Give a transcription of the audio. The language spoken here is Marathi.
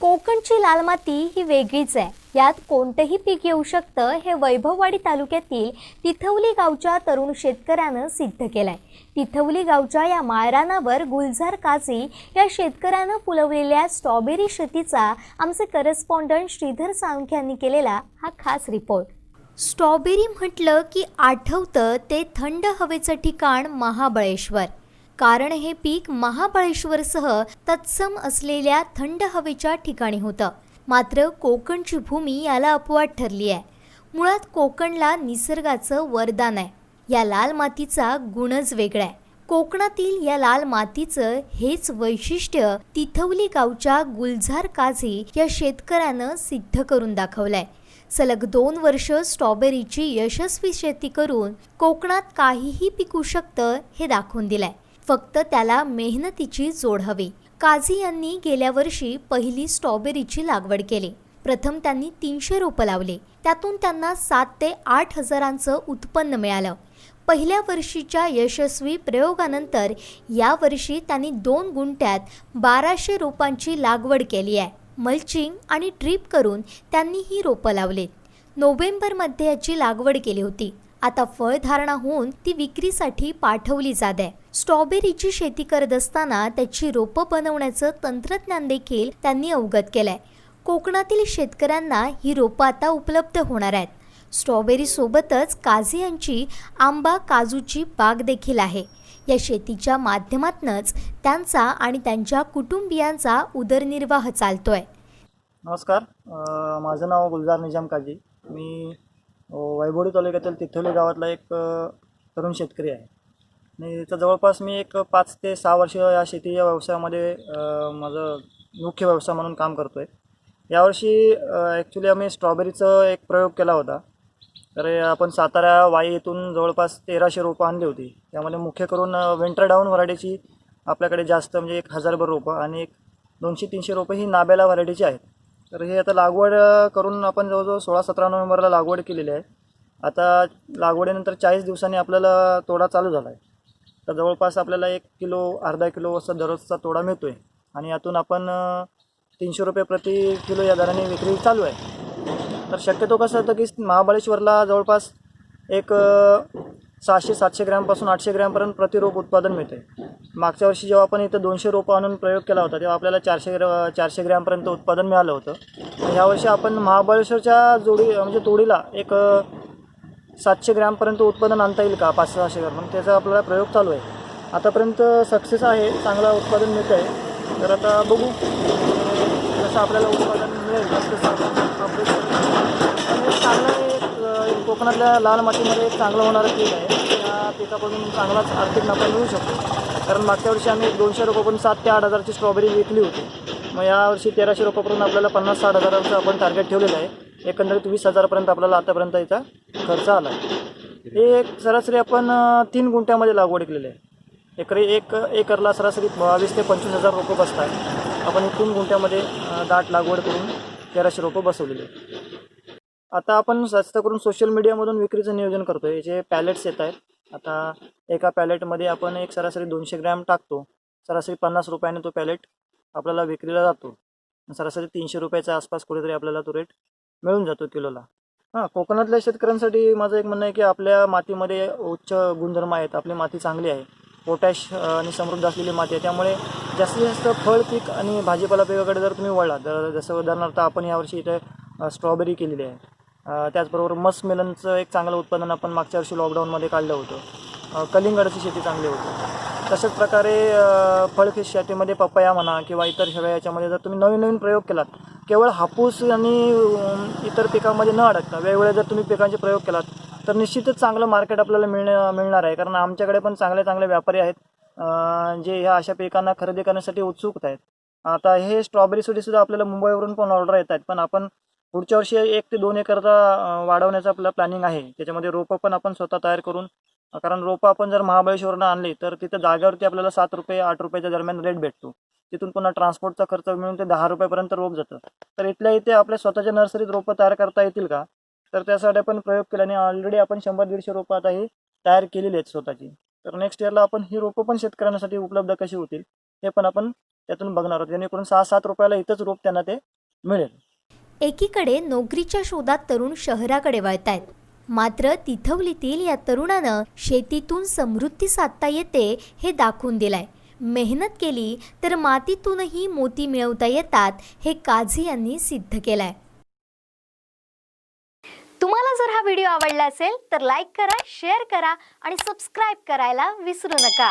कोकणची लाल माती ही वेगळीच आहे. यात कोणतेही पीक येऊ शकतं हे वैभववाडी तालुक्यातील तिथवली गावच्या तरुण शेतकऱ्यानं सिद्ध केलंय. तिथवली गावच्या या माळरानावर गुलजार काझी या शेतकऱ्यानं फुलवलेल्या स्ट्रॉबेरी शेतीचा आमचे करस्पॉन्डंट श्रीधर साळुंखे यांनी केलेला हा खास रिपोर्ट. स्ट्रॉबेरी म्हटलं की आठवतं ते थंड हवेचं ठिकाण महाबळेश्वर. कारण हे पीक महाबळेश्वरसह तत्सम असलेल्या थंड हवेच्या ठिकाणी होतं. मात्र कोकणची भूमी याला अपवाद ठरली आहे. मुळात कोकणला निसर्गाचं वरदान आहे. या लाल मातीचा गुणच वेगळा आहे. कोकणातील या लाल मातीचं हेच वैशिष्ट्य तिथवली गावच्या गुलजार काझी या शेतकऱ्यानं सिद्ध करून दाखवलंय. सलग 2 वर्ष स्ट्रॉबेरीची यशस्वी शेती करून कोकणात काहीही पिकू शकतं हे दाखवून दिलंय. फक्त त्याला मेहनतीची जोड हवी. काझी यांनी गेल्या वर्षी पहिली स्ट्रॉबेरीची लागवड केली. प्रथम त्यांनी 300 रोपं लावली. त्यातून त्यांना 7 ते 8 हजारांचं उत्पन्न मिळालं. पहिल्या वर्षीच्या यशस्वी प्रयोगानंतर या वर्षी त्यांनी 2 गुंठ्यात 1200 रोपांची लागवड केली आहे. मल्चिंग आणि ड्रीप करून त्यांनी ही रोपं लावलीत. नोव्हेंबरमध्ये याची लागवड केली होती. आता फळधारणा होऊन ती विक्रीसाठी पाठवली जात आहे. स्ट्रॉबेरीची शेती करत असताना त्याची रोपं बनवण्याचं तंत्रज्ञान देखील त्यांनी अवगत केलंय. कोकणातील शेतकऱ्यांना ही रोपं आता उपलब्ध होणार आहेत. स्ट्रॉबेरी सोबतच काझी यांची आंबा काजूची बाग देखील आहे. या शेतीच्या माध्यमातूनच त्यांचा आणि त्यांच्या कुटुंबियांचा उदरनिर्वाह चालतोय. नमस्कार, माझं नाव गुलजार निजाम काझी. मी वैभववाडी तालुक्यातील तिथवली गावातला एक तरुण शेतकरी आहे आणि इथं जवळपास मी एक 5 ते 6 वर्ष या शेती या व्यवसायामध्ये माझं मुख्य व्यवसाय म्हणून काम करतो आहे. यावर्षी ॲक्च्युली आम्ही स्ट्रॉबेरीचं एक प्रयोग केला होता. तर आपण सातारा वाई येथून जवळपास 1300 रोपं आणली होती. त्यामध्ये मुख्य करून विंटर डाऊन व्हरायटीची आपल्याकडे जास्त म्हणजे 1000भर रोपं आणि एक 200-300 रोपं ही नाबेला व्हरायटीची आहेत. तर हे आता लागवड करून आपण जवळजवळ 16-17 नोव्हेंबरला लागवड केलेली आहे. आता लागवडीनंतर 40 दिवसांनी आपल्याला तोडा चालू झाला आहे. तर जवळपास आपल्याला 1 किलो अर्धा किलो असा दररोजचा तोडा मिळतो आहे आणि यातून आपण 300 रुपये प्रति किलो या दराने विक्री चालू आहे. तर शक्यतो कसं होतं की महाबळेश्वरला जवळपास एक 600-700 ग्रॅमपासून 800 ग्रॅमपर्यंत प्रति रोप उत्पादन मिळते. मागच्या वर्षी जेव्हा आपण इथं 200 रोपं आणून प्रयोग केला होता तेव्हा आपल्याला 400 ग्रॅमपर्यंत उत्पादन मिळालं होतं. ह्यावर्षी आपण महाबळेश्वरच्या म्हणजे तोडीला एक 700 ग्रॅमपर्यंत उत्पादन आणता येईल का, 500-600 ग्रॅम, म्हणून त्याचा आपल्याला प्रयोग चालू आहे. आतापर्यंत सक्सेस आहे, चांगला उत्पादन मिळतं आहे. तर आता बघू कसं आपल्याला उत्पादन मिळेल. चांगलं एक कोकणातल्या लाल मातीमध्ये एक चांगलं होणारं पीक आहे. या पिकापासून चांगलाच आर्थिक नफा मिळू शकतो. कारण मागच्या वर्षी आम्ही 200 रोपापासून 7 ते 8 हजारची स्ट्रॉबेरी विकली होती. मग यावर्षी 1300 रोपापासून आपल्याला 50-60 हजाराचं आपण टार्गेट ठेवलेलं आहे. एकंदरीत 20,000पर्यंत आपल्याला आतापर्यंत याचा खर्च आला आहे. हे एक सरासरी आपण 3 गुंठ्यामध्ये लागवड केलेली आहे. एकरला सरासरी 22 ते 25 हजार रोपं बसतात. आपण 3 गुंठ्यामध्ये दाट लागवड करून 1300 रोपं बसवलेली आहे. आता आपण जास्त करून सोशल मीडियामधून विक्रीचं नियोजन करतो आहे. जे पॅलेट्स येत आहेत, आता एका पॅलेटमध्ये आपण एक सरासरी 200 ग्रॅम टाकतो. सरासरी 50 रुपयाने तो पॅलेट आपल्याला विक्रीला जातो. सरासरी 300 रुपयाच्या आसपास कुठेतरी आपल्याला तो रेट मिळून जातो किलोला. कोकणातल्या शेतकऱ्यांसाठी माझं एक म्हणणं आहे की आपल्या मातीमध्ये उच्च गुणधर्म आहेत. आपली माती चांगली आहे, पोटॅश आणि समृद्ध असलेली माती आहे. त्यामुळे जास्तीत जास्त फळ पीक आणि भाजीपाला पिकाकडे जर तुम्ही वळला, तर जसं उदाहरणार्थ आपण यावर्षी इथे स्ट्रॉबेरी केलेली आहे. त्याचबरोबर मस्कमेलनचं एक चांगलं उत्पादन आपण मागच्या वर्षी लॉकडाऊनमध्ये काढलं होतं. कलिंगडाची शेती चांगली होती. तशाच प्रकारे फळफिश शेतीमध्ये पपया म्हणा किंवा इतर सगळ्या याच्यामध्ये जर तुम्ही नवीन नवीन प्रयोग केलात, केवळ हापूस आणि इतर पिकांमध्ये न अडकता वेगवेगळे जर तुम्ही पिकांचे प्रयोग केलात, तर निश्चितच चांगलं मार्केट आपल्याला मिळणार आहे. कारण आमच्याकडे पण चांगले चांगले व्यापारी आहेत जे ह्या अशा पिकांना खरेदी करण्यासाठी उत्सुक आहेत. आता हे स्ट्रॉबेरीसाठी सुद्धा आपल्याला मुंबईवरून पण ऑर्डर येत आहेत. पण आपण पुढच्या वर्षी 1 ते 2 एकरचा वाढवण्याचा आपला प्लॅनिंग आहे. त्याच्यामध्ये रोपं पण आपण स्वतः तयार करून, कारण रोपं आपण जर महाबळेश्वरनं आणली तर तिथं जागेवरती आपल्याला 7 रुपये 8 रुपयाच्या दरम्यान रेट भेटतो. तिथून पुन्हा ट्रान्सपोर्टचा खर्च मिळून ते 10 रुपयापर्यंत रोप जातं. तर इथल्या इथे आपल्या स्वतःच्या नर्सरीत रोपं तयार करता येतील का? तर त्यासाठी आपण प्रयोग केला आणि ऑलरेडी आपण 100-150 रोपं आता ही तयार केलेली आहेत स्वतःची. तर नेक्स्ट इयरला आपण ही रोपं पण शेतकऱ्यांसाठी उपलब्ध कशी होतील हे पण आपण त्यातून बघणार आहोत, जेणेकरून 6-7 रुपयाला इथंच रोप त्यांना ते मिळेल. एकीकडे नोकरीच्या शोधात तरुण शहराकडे वळतायत, मात्र तिथवलीतील या तरुणानं शेतीतून समृद्धी साधता येते हे दाखवून दिलंय. मेहनत केली तर मातीतूनही मोती मिळवता येतात हे काझी यांनी सिद्ध केलंय. तुम्हाला जर हा व्हिडिओ आवडला असेल तर लाईक करा, शेअर करा आणि सबस्क्राईब करायला विसरू नका.